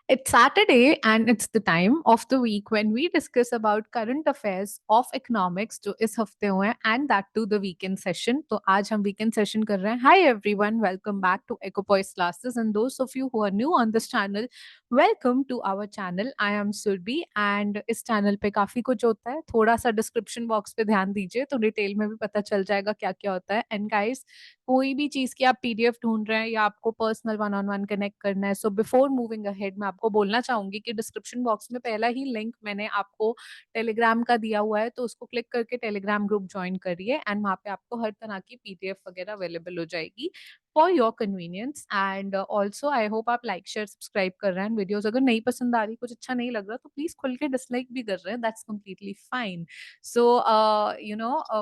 It's Saturday and it's the time of the week when we discuss about current affairs of economics जो इस हफ्ते हुए हैं and that to the weekend session. तो आज हम weekend session कर रहे हैं. Hi everyone, welcome back to Ecopoise classes and those of you who are new on this channel, welcome to our channel. I am Surbi and इस channel पे काफी कुछ होता है. थोड़ा सा description box पे ध्यान दीजिए तो डिटेल में भी पता चल जाएगा क्या क्या होता है. And guys, कोई भी चीज़ की आप पीडीएफ ढूँढ रहे हैं या आपको personal one on one connect करना है, सो बिफोर मूविंग अहेड मैं आपको बोलना चाहूँगी कि डिस्क्रिप्शन बॉक्स में पहला ही लिंक मैंने आपको टेलीग्राम का दिया हुआ है, तो उसको क्लिक करके टेलीग्राम ग्रुप जॉइन करिए एंड वहाँ पे आपको हर तरह की पीडीएफ वगैरह अवेलेबल हो जाएगी for your convenience and also I hope आप लाइक शेयर सब्सक्राइब कर रहे हैं वीडियोस अगर नहीं पसंद आ रही कुछ अच्छा नहीं लग रहा तो प्लीज खुल के डिसलाइक भी कर रहे हैं that's completely fine. So,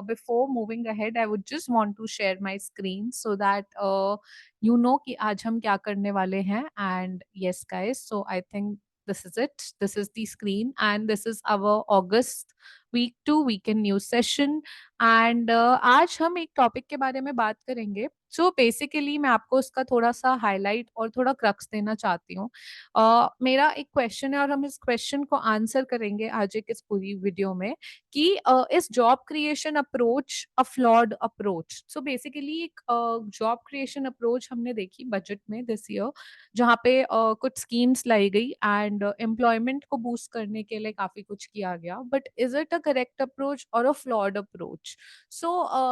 before moving ahead, I would just want to share my screen so that you know कि आज हम क्या करने वाले हैं. And yes, guys, so I think this is it. This is the screen, and this is our August week 2 weekend news session. And आज हम एक टॉपिक के बारे में बात करेंगे. सो बेसिकली मैं आपको उसका थोड़ा सा हाईलाइट और थोड़ा क्रक्स देना चाहती हूँ. मेरा एक क्वेश्चन है और हम इस क्वेश्चन को आंसर करेंगे आज एक इस पूरी वीडियो में कि इस job creation approach a flawed approach. So basically एक जॉब क्रिएशन अप्रोच हमने देखी बजट में दिस ईयर जहाँ पे कुछ स्कीम्स लाई गई एंड एम्प्लॉयमेंट को बूस्ट करने के लिए काफी कुछ किया गया but is it a correct approach और a flawed approach. So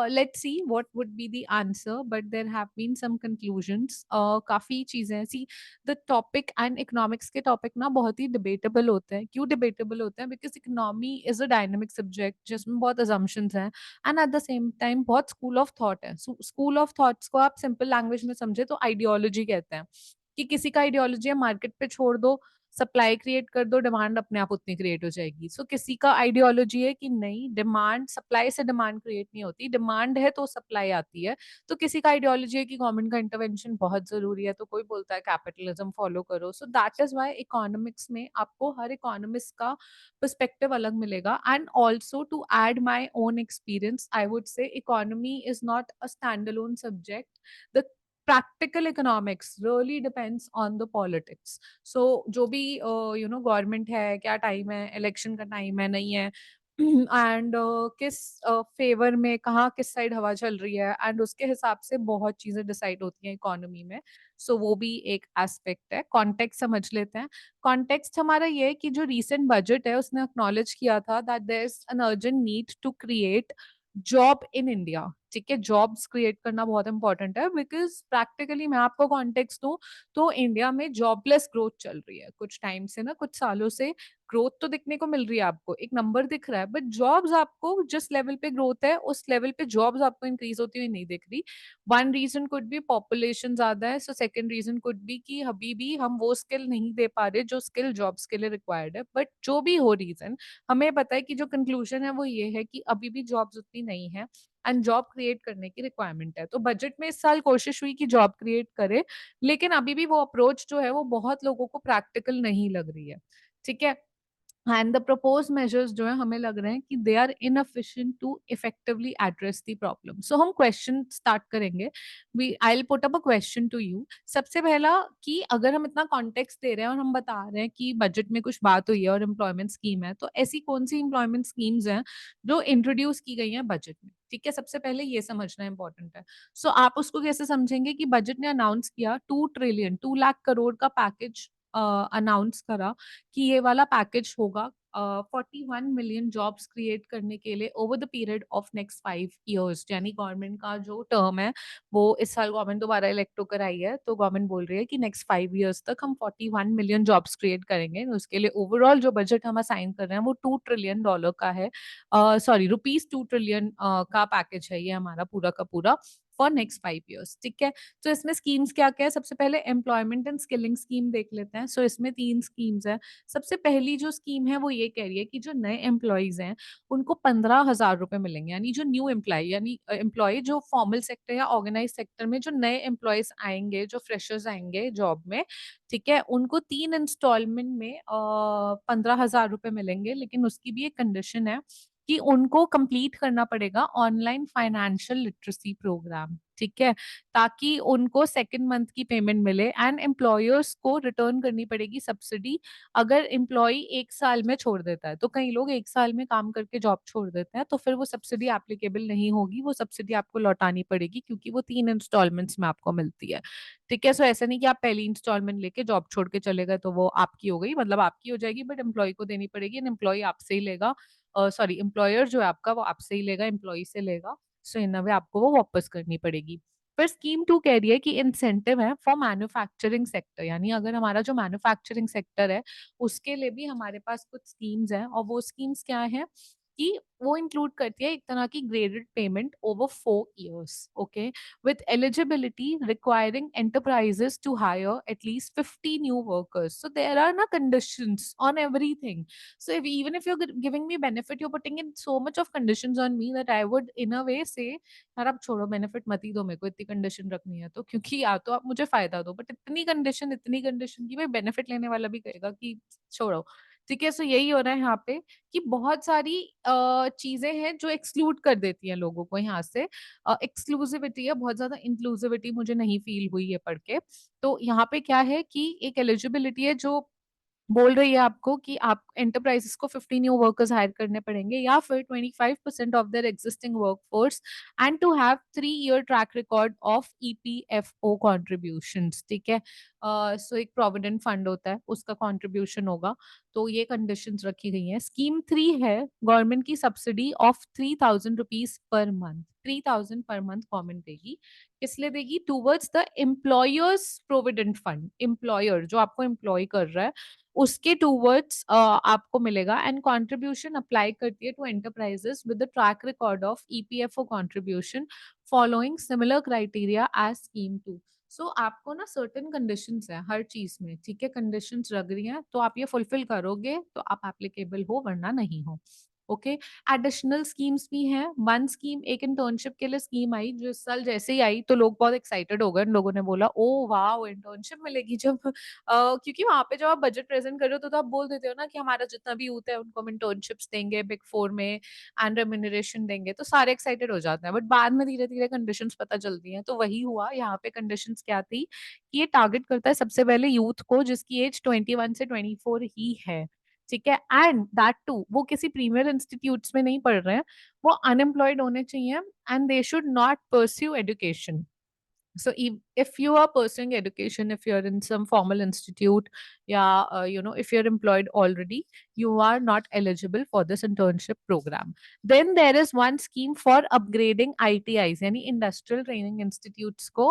let's see what would be the answer, but there have been some conclusions. काफी चीजें see the topic and economics के टॉपिक ना बहुत ही डिबेटेबल होते हैं. क्यों डिबेटेबल होते हैं? Because economy is a dynamic subject जिसमें बहुत अजम्पशंस हैं and at the same time बहुत स्कूल ऑफ थॉट है. स्कूल ऑफ थॉट्स को आप सिंपल लैंग्वेज में समझे तो आइडियोलॉजी कहते हैं कि किसी का आइडियोलॉजी है मार्केट पे छोड़ दो, सप्लाई क्रिएट कर दो, डिमांड अपने आप उतनी क्रिएट हो जाएगी. सो किसी का आइडियोलॉजी है कि नहीं, डिमांड सप्लाई से डिमांड क्रिएट नहीं होती, डिमांड है तो सप्लाई आती है. तो किसी का आइडियोलॉजी है कि गवर्नमेंट का इंटरवेंशन बहुत जरूरी है, तो कोई बोलता है कैपिटलिज्म फॉलो करो. So that is why economics में आपको हर इकोनॉमिस्ट का पर्सपेक्टिव अलग मिलेगा. And also to add my own experience I would say economy is not a stand alone subject. The practical economics really depends on the politics. So जो भी government है, क्या टाइम है, इलेक्शन का time है नहीं है एंड किस फेवर में कहाँ किस साइड हवा चल रही है एंड उसके हिसाब से बहुत चीजें डिसाइड होती हैं इकोनॉमी में. सो वो भी एक एस्पेक्ट है. कॉन्टेक्स्ट समझ लेते हैं. कॉन्टेक्स्ट हमारा ये है कि जो रीसेंट बजट है उसने एक्नॉलेज किया था that there is an urgent need to create job in India. ठीक है, जॉब्स क्रिएट करना बहुत इंपॉर्टेंट है बिकॉज प्रैक्टिकली मैं आपको कॉन्टेक्स्ट दूं तो इंडिया में जॉबलेस ग्रोथ चल रही है कुछ टाइम से ना, कुछ सालों से. ग्रोथ तो दिखने को मिल रही है, आपको एक नंबर दिख रहा है, बट जॉब्स आपको जिस लेवल पे ग्रोथ है उस लेवल पे जॉब्स आपको इंक्रीज होती हुई नहीं दिख रही. One reason could be population ज्यादा है, so second reason could be कि अभी भी हम वो स्किल नहीं दे पा रहे जो स्किल जॉब्स के लिए रिक्वायर्ड है. बट जो भी हो रीजन, हमें पता है कि जो कंक्लूजन है वो ये है कि अभी भी जॉब्स उतनी नहीं है एंड जॉब क्रिएट करने की रिक्वायरमेंट है. तो बजट में इस साल कोशिश हुई कि जॉब क्रिएट करे, लेकिन अभी भी वो अप्रोच जो है वो बहुत लोगों को प्रैक्टिकल नहीं लग रही है. ठीक है, एंड द प्रपोज मेजर्स जो है हमें लग रहे हैं कि they are inefficient to effectively address the problem. So हम क्वेश्चन स्टार्ट करेंगे. We I will put up a question to you. सबसे पहला कि अगर हम इतना कॉन्टेक्स्ट दे रहे हैं और हम बता रहे हैं कि बजट में कुछ बात हुई है और एम्प्लॉयमेंट स्कीम है, तो ऐसी कौन सी एम्प्लॉयमेंट स्कीम्स हैं जो इंट्रोड्यूस की गई हैं बजट में? ठीक है, सबसे पहले ये समझना इंपॉर्टेंट है. सो आप उसको कैसे समझेंगे कि बजट ने अनाउंस किया 2 ट्रिलियन 2 लाख करोड़ का पैकेज अनाउंस करा कि ये वाला पैकेज होगा 41 मिलियन जॉब्स क्रिएट करने के लिए over the period of next 5 years. यानी गवर्नमेंट का जो टर्म है वो इस साल गवर्नमेंट दोबारा इलेक्ट होकर आई है, तो गवर्नमेंट बोल रही है कि नेक्स्ट 5 ईयर्स तक हम 41 मिलियन जॉब्स क्रिएट करेंगे. उसके लिए ओवरऑल जो बजट हम असाइन कर रहे हैं वो $2 ट्रिलियन का है, सॉरी ₹2 ट्रिलियन का पैकेज है ये हमारा पूरा का पूरा फॉर नेक्स्ट 5 ईयर्स. ठीक है, तो इसमें स्कीम्स क्या क्या है? सबसे पहले एम्प्लॉयमेंट एंड स्किलिंग स्कीम देख लेते हैं. सो इसमें 3 स्कीम्स हैं. सबसे पहली जो स्कीम है वो ये कह रही है कि जो नए एम्प्लॉयज हैं उनको 15,000 रुपए मिलेंगे. यानी जो न्यू एम्प्लॉय यानी एम्प्लॉय जो फॉर्मल सेक्टर या ऑर्गेनाइज सेक्टर में जो नए एम्प्लॉयज आएंगे, जो फ्रेशर्स आएंगे जॉब में, ठीक है, उनको 3 इंस्टॉलमेंट में 15,000 रुपए मिलेंगे. लेकिन उसकी भी एक कंडीशन है कि उनको कंप्लीट करना पड़ेगा ऑनलाइन फाइनेंशियल लिटरेसी प्रोग्राम, ठीक है? ताकि उनको सेकंड मंथ की पेमेंट मिले एंड एम्प्लॉयर्स को रिटर्न करनी पड़ेगी सब्सिडी अगर एम्प्लॉयी 1 साल में छोड़ देता है। तो कई लोग 1 साल में काम करके जॉब छोड़ देते हैं, तो फिर वो सब्सिडी एप्लीकेबल नहीं होगी, वो सब्सिडी आपको लौटानी पड़ेगी क्योंकि वो 3 इंस्टॉलमेंट्स में आपको मिलती है। ठीक है? सो ऐसा नहीं कि आप पहली इंस्टॉलमेंट लेके जॉब छोड़ के चले गए तो वो आपकी हो गई, मतलब आपकी हो जाएगी बट एम्प्लॉयी को देनी पड़ेगी एंड एम्प्लॉयी आपसे ही लेगा, सॉरी एम्प्लॉयर जो है आपका वो आपसे ही लेगा, एम्प्लॉयी से लेगा। सो इन अ वे आपको वो वापस करनी पड़ेगी। फिर स्कीम 2 कह रही है कि इंसेंटिव है फॉर मैन्युफैक्चरिंग सेक्टर, यानी अगर हमारा जो मैन्युफैक्चरिंग सेक्टर है, उसके लिए भी हमारे पास कुछ स्कीम्स हैं और वो स्कीम्स क्या हैं कि वो इंक्लूड करती है एक तरह की graded payment over 4 years, okay? With eligibility requiring enterprises to hire at least 50 new workers. So there are no conditions on everything. So if, even if you're giving me benefit, you're putting in so much of conditions on me that I would in a way say, यार अब छोड़ो benefit मत ही दो मेरे को, इतनी condition रखनी है तो, क्योंकि या तो आप मुझे फायदा दो, बट इतनी कंडीशन की भाई बेनिफिट लेने वाला भी कहेगा कि छोड़ो। ठीक है, सो यही हो रहा है यहाँ पे कि बहुत सारी चीजें हैं जो एक्सक्लूड कर देती हैं लोगों को यहाँ से। एक्सक्लूसिविटी है, बहुत ज़्यादा इंक्लूसिविटी मुझे नहीं फ़ील हुई है पढ़ के। तो यहाँ पे क्या है कि एक एलिजिबिलिटी है जो बोल रही है आपको कि आप एंटरप्राइजेस को 50 न्यू वर्कर्स हायर करने पड़ेंगे या फिर 25% of their existing workforce and to have 3 year track record of EPFO contributions, ठीक है? सो एक प्रोविडेंट फंड होता है, उसका कंट्रीब्यूशन होगा। तो ये कंडीशंस रखी गई हैं। स्कीम 3 है गवर्नमेंट की subsidy of 3000 rupees per month, 3000 per month government देगी। किस लिए देगी? Towards the employers provident fund, employer जो आपको एम्प्लॉय कर रहा है उसके टूवर्ड्स आपको मिलेगा एंड कंट्रीब्यूशन अप्लाई करती है to enterprises with the track record of EPFO contribution following similar criteria as scheme 2। So आपको ना सर्टेन कंडीशंस है हर चीज में, ठीक है? कंडीशंस लग रही हैं तो आप ये फुलफिल करोगे तो आप एप्लीकेबल हो, वरना नहीं हो। ओके, एडिशनल स्कीम्स भी हैं। वन स्कीम, एक इंटर्नशिप के लिए स्कीम आई जो इस साल जैसे ही आई तो लोग बहुत एक्साइटेड हो गए, लोगों ने बोला ओ वाह इंटर्नशिप मिलेगी। जब क्योंकि वहाँ पे जब आप बजट प्रेज़ेंट कर रहे हो तो आप बोल देते हो ना कि हमारा जितना भी यूथ है उनको हम इंटर्नशिप्स देंगे बिग 4 में एंड रेम्यूनरेशन देंगे, तो सारे एक्साइटेड हो जाते हैं। बट बाद में धीरे-धीरे कंडीशंस पता चलती हैं, तो वही हुआ यहाँ पे। कंडीशंस क्या थी कि ये टारगेट करता है सबसे पहले यूथ को जिसकी एज 21 से 24 ही है, ठीक है? एंड दैट टू वो किसी प्रीमियर इंस्टीट्यूट्स में नहीं पढ़ रहे हैं, वो अनएम्प्लॉयड होने चाहिए and they should not pursue education. So if you are pursuing education, if you're in some formal institute, yeah, if you're employed already, you are not eligible for this internship program. Then there is one scheme for upgrading ITIs, यानी industrial training institutes को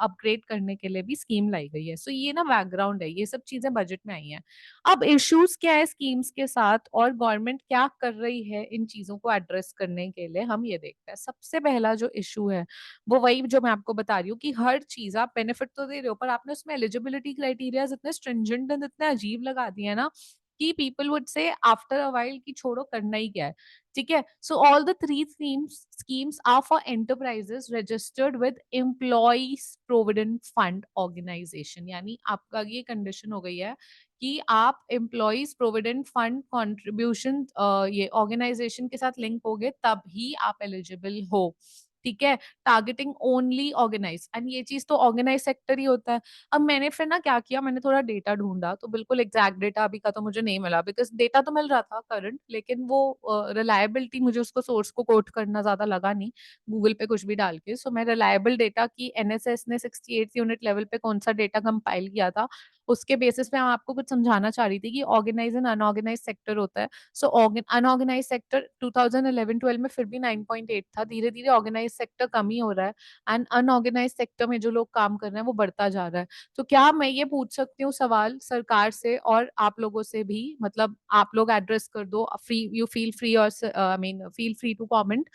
upgrade करने के लिए भी scheme लाई गई है। सो ये ना बैकग्राउंड है, ये सब चीजें बजट में आई हैं। अब इश्यूज क्या है स्कीम्स के साथ और गवर्नमेंट क्या कर रही है इन चीजों को एड्रेस करने के लिए, हम ये देखते हैं। सबसे पहला जो इशू है वो वही जो मैं आपको बता रही हूँ कि हर चीज़ आप बेनिफिट तो दे रहे हो पर आपने उसमें एलिजिबिलिटी क्राइटेरियाज़ इतने स्ट्रिंजेंट एंड इतने अजीब लगा दिए हैं ना कि people would say after a while कि छोड़ो करना ही क्या है, ठीक है? So all the 3 schemes are for enterprises registered with employees provident fund organisation, यानी आपका ये कंडीशन हो गई है कि आप एम्प्लॉइज प्रोविडेंट फंड कंट्रीब्यूशन ये ऑर्गेनाइजेशन के साथ लिंक होगे तभी आप एलिजिबल हो, ठीक है? टारगेटिंग ओनली ऑर्गेनाइज एंड ये चीज तो ऑर्गेनाइज सेक्टर ही होता है। अब मैंने फिर ना क्या किया, मैंने थोड़ा डेटा ढूंढा तो बिल्कुल एग्जैक्ट डेटा अभी का तो मुझे नहीं मिला, बिकॉज डेटा तो मिल रहा था करंट, लेकिन वो रिलायबिलिटी मुझे उसको सोर्स को कोट करना ज्यादा लगा नहीं गूगल पे कुछ भी डाल के। सो मैं रिलायबल डेटा की एनएसएस ने 68 यूनिट लेवल पे कौन सा डेटा कंपाइल किया था उसके बेसिस पे मैं आपको कुछ समझाना चाह रही थी कि ऑर्गेनाइज एंड अनऑर्गेनाइज सेक्टर होता है। सो अनऑर्गेनाइज सेक्टर 2011-12 में फिर भी 9.8 था, धीरे-धीरे ऑर्गेनाइज सेक्टर कम ही हो रहा है एंड अनऑर्गेनाइज सेक्टर में जो लोग काम कर रहे हैं वो बढ़ता जा रहा है। तो क्या मैं ये पूछ सकती हूँ सवाल सरकार से और आप लोगों से भी, मतलब आप लोग एड्रेस कर दो, फ्री यू फील फ्री और I mean feel free to comment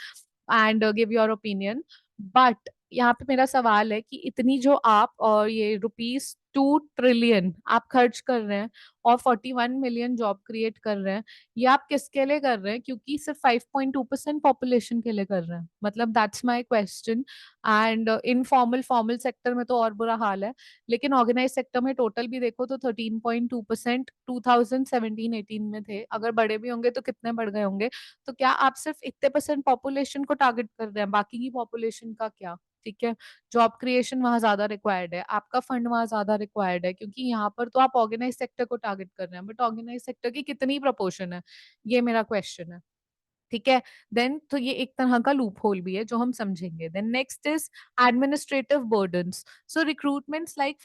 and give your opinion. But यहाँ पे मेरा सवाल है कि इतनी जो आप और ये रुपीस 2 ट्रिलियन आप खर्च कर रहे हैं और 41 मिलियन जॉब क्रिएट कर रहे हैं, ये आप किसके लिए कर रहे हैं? क्योंकि सिर्फ 5.2% पॉपुलेशन के लिए कर रहे हैं। मतलब that's my question. And informal formal sector में तो और बुरा हाल है, लेकिन ऑर्गेनाइज सेक्टर में टोटल भी देखो तो 13.2% 2017-18 में थे। अगर बड़े भी होंगे तो कितने बढ़ गए होंगे? तो क्या आप सिर्फ इतने परसेंट पॉपुलेशन को टारगेट कर रहे हैं, बाकी की पॉपुलेशन का क्या? ठीक है, जॉब क्रिएशन वहाँ ज़्यादा रिक्वायर्ड है, आपका फंड वहाँ ज़्यादा रिक्वायर्ड है, क्योंकि यहाँ पर तो आप ऑर्गेनाइज़ सेक्टर को टारगेट कर रहे हैं, बट ऑर्गेनाइज़ सेक्टर की कितनी प्रोपोर्शन है? ये मेरा क्वेश्चन है। ठीक है? देन तो ये एक तरह का लूप होल भी है जो हम समझेंगे। Then next is administrative burdens. So recruitments like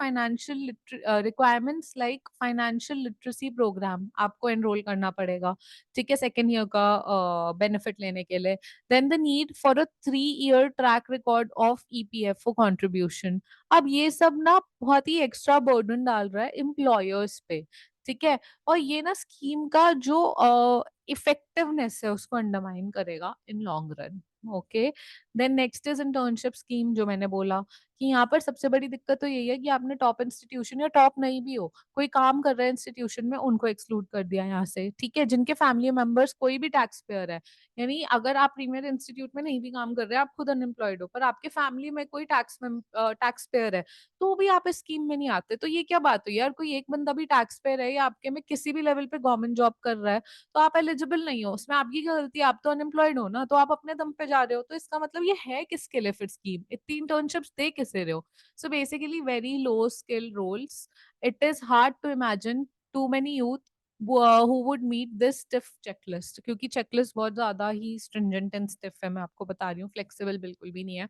requirements like financial literacy programme आपको एनरोल करना पड़ेगा, ठीक है? सेकंड ईयर का बेनिफिट लेने के लिए। Then the need for a 3 year track record of EPFO contribution. अब ये सब ना बहुत ही एक्स्ट्रा बर्डन डाल रहा है एम्प्लॉयर्स पे, ठीक है? और ये ना स्कीम का जो इफेक्टिवनेस है उसको अंडरमाइन करेगा in long run. Okay, then next is internship scheme, जो मैंने बोला कि यहाँ पर सबसे बड़ी दिक्कत तो यही है कि आपने टॉप इंस्टीट्यूशन या टॉप नहीं भी हो, कोई काम कर रहा है इंस्टीट्यूशन में, उनको एक्सक्लूड कर दिया यहाँ से, ठीक है? जिनके फैमिली मेंबर्स कोई भी टैक्स पेयर है, यानी अगर आप प्रीमियर इंस्टीट्यूट में नहीं भी काम कर रहे हैं, आप खुद अनएम्प्लॉयड हो, पर आपके फैमिली में कोई टैक्स पेयर है, तो भी आप इस स्कीम में नहीं आते। तो ये क्या बात हुई यार? कोई एक बंदा भी टैक्स पेयर है या आपके में किसी भी लेवल पे गवर्नमेंट जॉब कर रहा है, तो आप एलिजिबल नहीं हो, उसमें आपकी क्या गलती है? आप तो अनएम्प्लॉयड हो ना, तो आप अपने दम पे जा रहे हो, तो इसका मतलब ये है किसके लिए फिर स्कीम? इतनी इंटर्नशिप्स दे किसे रहे हो? So basically very low skill roles, it is hard to imagine too many youth who would meet this stiff checklist, क्योंकि चेकलिस्ट बहुत ज्यादा ही स्ट्रिंजेंट एंड स्टिफ है, मैं आपको बता रही हूँ, फ्लेक्सिबल बिल्कुल भी नहीं है।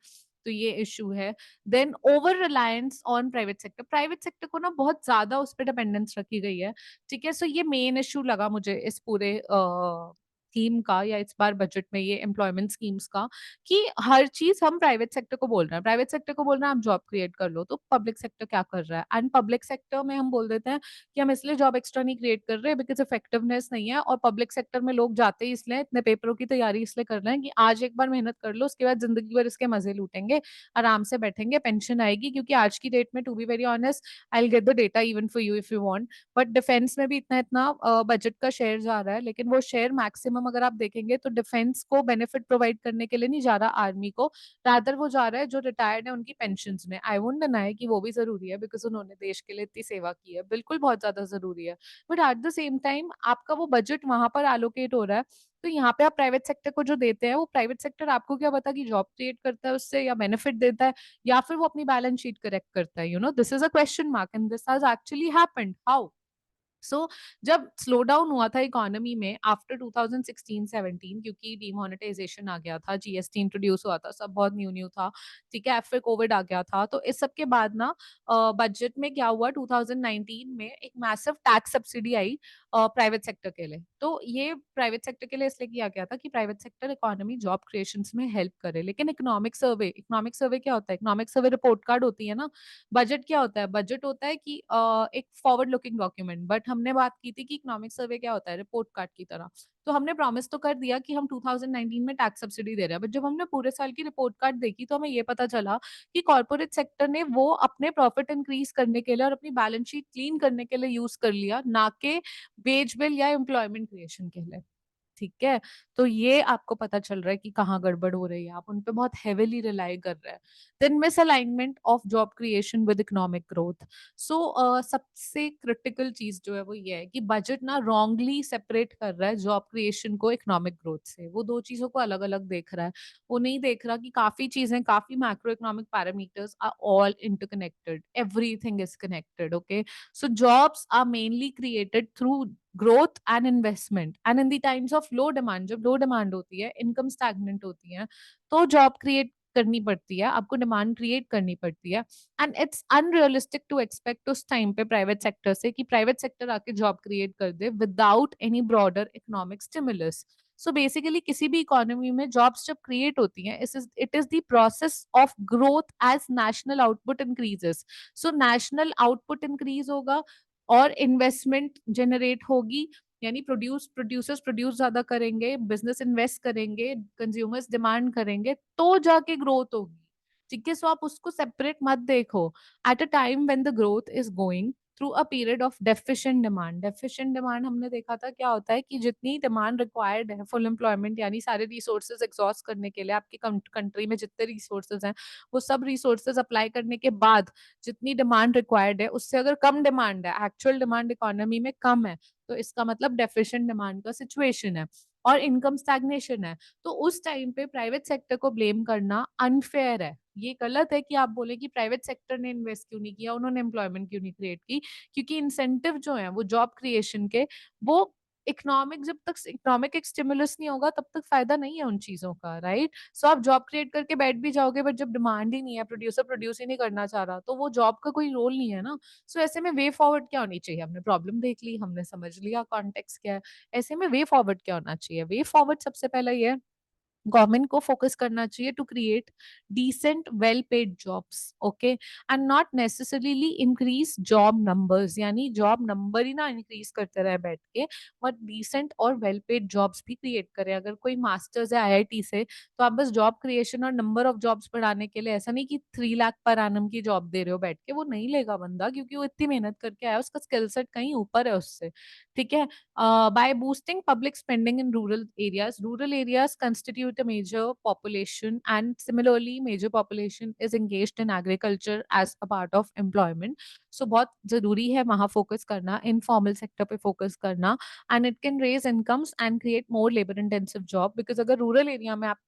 तो ये इशू है। Then over reliance on private sector को ना बहुत ज्यादा उस पर डिपेंडेंस रखी गई है, ठीक है? सो ये मेन इशू लगा मुझे इस पूरे थीम का, या इस बार बजट में ये एम्प्लॉयमेंट स्कीम्स का, कि हर चीज हम प्राइवेट सेक्टर को बोल रहे हैं, प्राइवेट सेक्टर को बोल रहे हैं आप जॉब क्रिएट कर लो, तो पब्लिक सेक्टर क्या कर रहा है? एंड पब्लिक सेक्टर में हम बोल देते हैं कि हम इसलिए जॉब एक्स्ट्रा नहीं क्रिएट कर रहे बिकॉज इफेक्टिवनेस नहीं है, और पब्लिक सेक्टर में लोग जाते ही इसलिए, इतने पेपरों की तैयारी इसलिए कर रहे हैं कि आज एक बार मेहनत कर लो, उसके बाद जिंदगी भर इसके मजे लूटेंगे, आराम से बैठेंगे, पेंशन आएगी। क्योंकि आज की डेट में, to be very honest, I will get the data even for you if you want, but defence में भी इतना इतना बजट का शेयर जा रहा है, लेकिन वो शेयर मैक्सिमम अगर आप देखेंगे तो डिफेंस को बेनिफिट प्रोवाइड करने के लिए नहीं जा रहा आर्मी को, रादर वो जा रहा है जो रिटायर्ड है उनकी पेंशन में। आई वोंट डिनाई कि वो भी जरूरी है, बिकॉज उन्होंने देश के लिए इतनी सेवा की है, बिल्कुल बहुत ज्यादा जरूरी है, but at the same time आपका वो बजट वहां पर एलोकेट हो रहा है, तो यहाँ पे आप प्राइवेट सेक्टर को जो देते हैं, वो प्राइवेट सेक्टर आपको क्या पता कि जॉब क्रिएट करता है उससे, या बेनिफिट देता है, या फिर वो अपनी बैलेंस शीट करेक्ट करता है? This is a question mark and this has actually happened. How? So जब स्लो डाउन हुआ था इकोनॉमी में आफ्टर 2016-17, क्योंकि डिमोनेटाइजेशन आ गया था, जीएसटी इंट्रोड्यूस हुआ था, सब बहुत न्यू न्यू था, ठीक है? फिर कोविड आ गया था, तो इस सब के बाद ना बजट में क्या हुआ, 2019 में एक मैसिव टैक्स सब्सिडी आई प्राइवेट सेक्टर के लिए। तो ये प्राइवेट सेक्टर के लिए इसलिए किया गया था कि private sector economy job creation में हेल्प करे। लेकिन इकोनॉमिक सर्वे क्या होता है? इकोनॉमिक सर्वे रिपोर्ट कार्ड होती है ना। बजट क्या होता है? बजट होता है कि एक फॉरवर्ड लुकिंग डॉक्यूमेंट, बट हमने बात की थी कि इकोनॉमिक सर्वे क्या होता है, रिपोर्ट कार्ड की तरह। तो हमने प्रॉमिस तो कर दिया कि हम 2019 में टैक्स सब्सिडी दे रहे हैं, बट जब हमने पूरे साल की रिपोर्ट कार्ड देखी तो हमें ये पता चला कि कॉर्पोरेट सेक्टर ने वो अपने प्रॉफिट इंक्रीज करने के लिए और अपनी बैलेंस शीट क्लीन करने के लिए यूज कर लिया, ना कि वेज बिल या एम्प्लॉयमेंट क्रिएशन के लिए। ठीक है? तो ये आपको पता चल रहा है कि कहाँ गड़बड़ हो रही है, आप उन पे बहुत हेविली रिलाई कर रहे हैं। Then misalignment of job creation with economic growth. So सबसे क्रिटिकल चीज़ जो है वो ये है कि बजट ना रॉन्गली सेपरेट कर रहा है जॉब क्रिएशन को इकोनॉमिक ग्रोथ से। वो 2 चीज़ों को अलग-अलग देख रहा है। वो नहीं देख रहा कि काफ़ी चीज़ें, काफ़ी macro economic parameters are all interconnected, everything is connected, okay? So jobs are mainly created through growth and investment, and in the times of low demand, जब लो डिमांड होती है, इनकम स्टैग्नेंट होती है, तो जॉब क्रिएट करनी पड़ती है, आपको डिमांड क्रिएट करनी पड़ती है। And it's unrealistic to expect उस टाइम पे प्राइवेट सेक्टर से कि प्राइवेट सेक्टर आके जॉब क्रिएट कर दे without any broader economic stimulus. So basically किसी भी इकोनॉमी में जॉब्स जब क्रिएट होती हैं, it is the process of growth as national output increases. So national output increase होगा और इन्वेस्टमेंट जनरेट होगी, यानी प्रोड्यूसर्स प्रोड्यूस ज्यादा करेंगे, बिजनेस इन्वेस्ट करेंगे, कंज्यूमर्स डिमांड करेंगे, तो जाके ग्रोथ होगी। ठीक है? सो आप उसको सेपरेट मत देखो। At a time when the growth is going through a period of deficient demand. Deficient demand हमने देखा था क्या होता है कि जितनी डिमांड रिक्वायर्ड है फुल एम्प्लॉयमेंट यानी सारे रिसोर्सेज़ एग्ज़ॉस्ट करने के लिए आपकी कंट्री में जितने रिसोर्सेज़ हैं, वो सब रिसोर्सेज़ अप्लाई करने के बाद जितनी डिमांड रिक्वायर्ड है, उससे अगर कम डिमांड है, एक्चुअल डिमांड इकोनॉमी में कम है, तो इसका मतलब डेफिशिएंट डिमांड का सिचुएशन है और इनकम स्टैग्नेशन है। तो उस टाइम पे प्राइवेट सेक्टर को ब्लेम करना अनफेयर है। ये गलत है कि आप बोले कि प्राइवेट सेक्टर ने इन्वेस्ट क्यों नहीं किया, उन्होंने एम्प्लॉयमेंट क्यों नहीं क्रिएट की, क्योंकि इंसेंटिव जो हैं वो जॉब क्रिएशन के, वो जब तक इकोनॉमिक एक स्टिमुलस नहीं होगा तब तक फ़ायदा नहीं है उन चीज़ों का, राइट? सो आप जॉब क्रिएट करके बैठ भी जाओगे बट जब डिमांड ही नहीं है, प्रोड्यूसर प्रोड्यूस ही नहीं करना चाह रहा, तो वो जॉब का कोई रोल नहीं है ना। सो ऐसे में वे फॉरवर्ड क्या होनी चाहिए? हमने प्रॉब्लम देख ली, हमने समझ लिया कॉन्टेक्स्ट क्या है, ऐसे में वे फॉरवर्ड क्या होना चाहिए? वे फॉरवर्ड सबसे पहले ये है, गवर्नमेंट को फोकस करना चाहिए to create decent well paid jobs, okay, and not necessarily increase job numbers, यानी जॉब नंबर ही ना इंक्रीज करते रहे बैठ के, बट डिसेंट और वेल पेड जॉब्स भी क्रिएट करें। अगर कोई मास्टर्स है आईआईटी से, तो आप बस जॉब क्रिएशन और नंबर ऑफ जॉब्स बढ़ाने के लिए ऐसा नहीं कि 3 लाख पर एनम की जॉब दे रहे हो बैठ के, वो नहीं लेगा बंदा, क्योंकि वो इतनी मेहनत करके आया, उसका स्किल सेट कहीं ऊपर है उससे। ठीक है? By boosting public spending in rural areas constitute a major population, and similarly, major population is engaged in agriculture as a part of employment. So, बहुत जरूरी है वहाँ फोकस करना, इनफॉर्मल सेक्टर पे फोकस करना, and it can raise incomes and create more labour intensive job, because अगर rural area में आप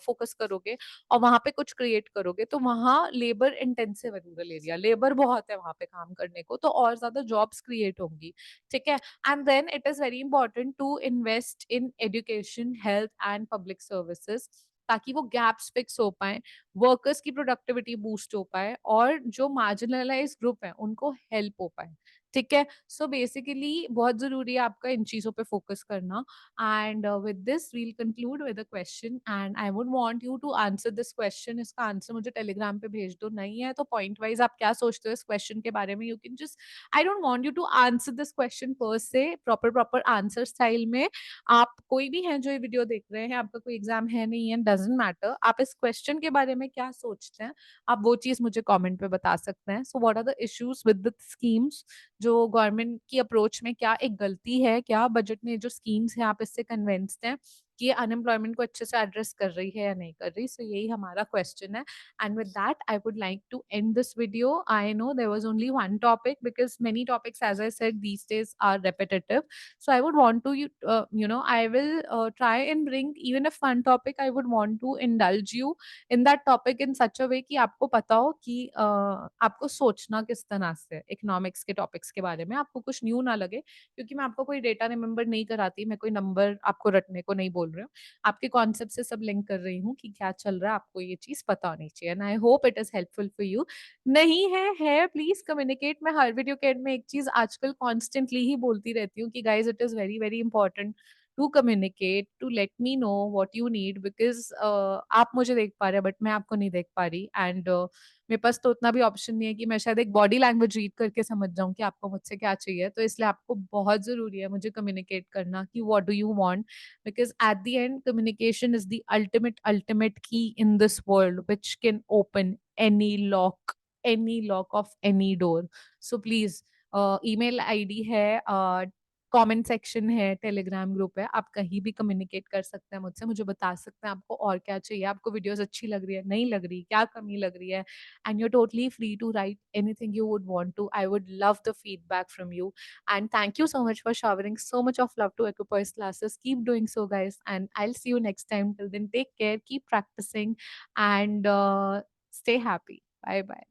फोकस करोगे और वहाँ पे कुछ क्रिएट करोगे, तो वहाँ लेबर इंटेंसिव है, रूरल एरिया लेबर बहुत है वहाँ पे काम करने को, तो और ज्यादा जॉब्स क्रिएट होंगी। ठीक है? And then it is very important to invest in education, health and public services, ताकि वो गैप्स फिक्स हो पाए, वर्कर्स की प्रोडक्टिविटी बूस्ट हो पाए और जो मार्जिनलाइज ग्रुप है उनको हेल्प हो पाए। ठीक है? सो बेसिकली बहुत जरूरी है आपका इन चीजों पे फोकस करना। And with this we'll conclude with a question, and I would want you to answer this question. इसका आंसर मुझे टेलीग्राम पे भेज दो, नहीं है तो पॉइंट वाइज आप क्या सोचते हो इस क्वेश्चन के बारे में, you can just, I don't want you to answer this question पर से प्रॉपर आंसर स्टाइल में। आप कोई भी हैं जो ये वीडियो देख रहे हैं, आपका कोई एग्जाम है नहीं है, डजंट मैटर, आप इस क्वेश्चन के बारे में क्या सोचते हैं, आप वो चीज मुझे कमेंट पे बता सकते हैं। So what are the issues with the schemes, जो गवर्नमेंट की अप्रोच में क्या एक गलती है, क्या बजट में जो स्कीम्स हैं आप इससे कन्विंस्ड हैं कि ये अनएम्प्लॉयमेंट को अच्छे से एड्रेस कर रही है या नहीं कर रही। सो यही हमारा क्वेश्चन है। And with that, I would like to end this video. I know there was only one topic because many topics, as I said, these days are repetitive. So I would want to, I will try and bring even a fun topic. I would want to indulge you in that topic in such a way कि आपको पता हो कि आपको सोचना किस तरह से इकोनॉमिक्स के टॉपिक्स के बारे में, आपको कुछ न्यू ना लगे, क्योंकि मैं आपको कोई डेटा रिमेंबर नहीं कराती, मैं कोई नंबर आपको रटने को नहीं बोल रही हूँ, आपके कॉन्सेप्ट से सब लिंक कर रही हूँ कि क्या चल रहा है, आपको ये चीज़ पता होनी चाहिए, and I hope it is helpful for you. नहीं है प्लीज़ कम्युनिकेट। मैं हर वीडियो के एंड में एक चीज़ आजकल कॉन्स्टेंटली ही बोलती रहती हूँ कि guys it is very, very important to communicate, to let me know what you need, because आप मुझे देख पा रहे हैं बट मैं आपको नहीं देख पा रही, एंड मेरे पास तो उतना भी ऑप्शन नहीं है कि मैं शायद एक बॉडी लैंग्वेज रीड करके समझ जाऊँ कि आपको मुझसे क्या चाहिए। तो इसलिए आपको बहुत ज़रूरी है मुझे कम्युनिकेट करना कि what do you want, because at the end communication is the ultimate key in this world which can open any lock of any door. So please, email id है, कमेंट सेक्शन है, Telegram group है, आप कहीं भी communicate कर सकते हैं मुझसे, मुझे बता सकते हैं आपको और क्या चाहिए, आपको वीडियोस अच्छी लग रही है, नहीं लग रही, क्या कमी लग रही है, and you are totally free to write anything you would want to. I would love the feedback from you, and thank you so much for showering so much of love to Equipoise classes. Keep doing so, guys, and I'll see you next time. Till then, take care, keep practicing, and stay happy. Bye bye.